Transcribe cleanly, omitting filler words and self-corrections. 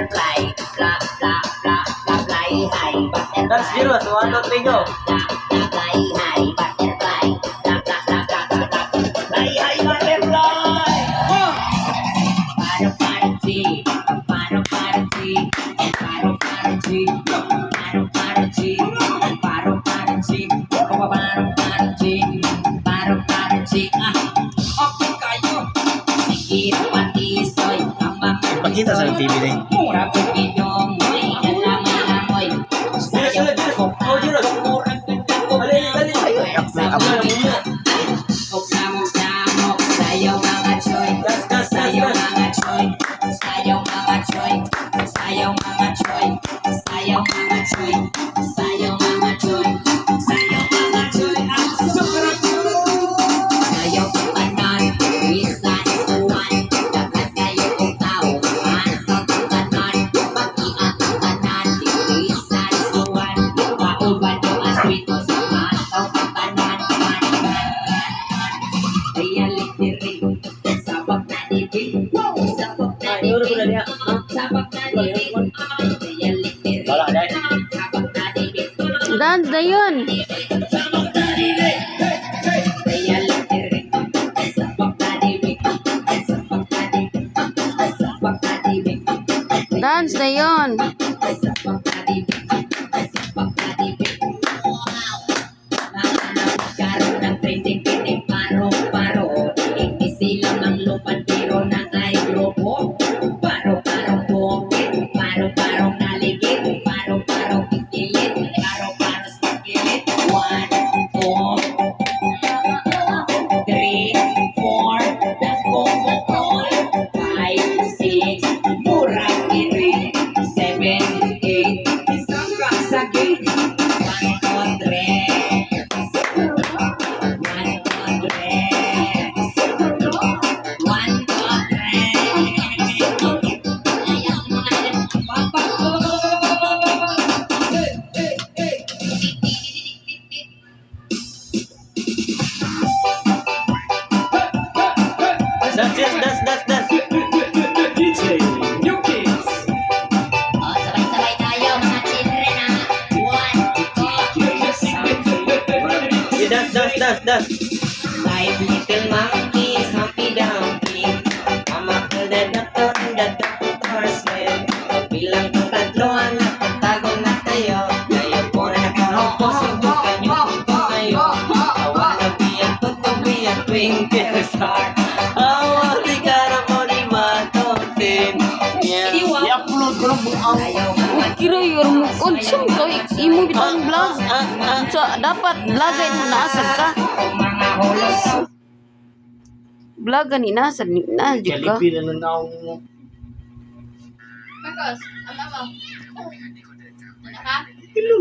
butterfly, blah blah blah blah fly high, butterfly. That's zero. So 1, 2, 3, go. Blah blah fly high, butterfly, blah blah blah blah blah blah fly high, butterfly. Paro paro G, paro paro G, paro paro G, paro paro G, paro paro G, paro paro G, paro paro G. Okay kayo. Sige pati soy, amang Ipakita sa TV na yun. mura ko inyong may alangan-amoy. Sayaw ako Oh, zero. murang ko Dali, dali. samok, sayaw mga choy, sayaw mga choy, sayaw mga choy, sayaw mga choy, sayaw mga choy, sayaw mga choy, sayaw mga choy, ang sobrang sayaw ko kanan, isa isuan, dapat kayo kong tao, ang kanan, pag-iat ang kanan, isa isuan, pauban ko ang sweet ko sa mataw ang kanan, kaya litirin, sabak na dibig, sabak na dibig, sabak na dibig, kaya litirin, Wala, dahil. sabak na dibig, Dan, na yun. sabak na dibig, kaya litirin, sabak na dibig, sabak na dibig, sabak na dibig, Dance na yun. sabak na dibig, sabak na dibig. Nagkaroon ng trending-trending paro-paro. Hindi sila ng lupan pero na ay grupo. Paro-parong bukid, paro-parong naligid, paro-parong pikilit, paro-parong sa gilid. 1, 2, 3, 4, nagkukukol. 5, 6, murang kiri. 7, 8, isang kasagid. That's yes, that's. Sabay-sabay tayo mga children ha. 1, 2, That's. 5 little monkeys, Humpty Dumpty. Mama called the doctor and the doctor said, bilang ko tatlo ang nakatago na kayo. Kayo po na nakaupo, subukan niyo po kayo. I wanna be a to be a twinkle star. Oh, di ka na mo ni matotin. I-upload ko ng buong Ayaw mga Kira yung unsum ko imo bitang vlog. So dapat vlogin mo naasad ka. mga hulos. Vlog ni nasad ni na juga. Jollibee na nanaw mo. Marcos, ano mo? Ano ka?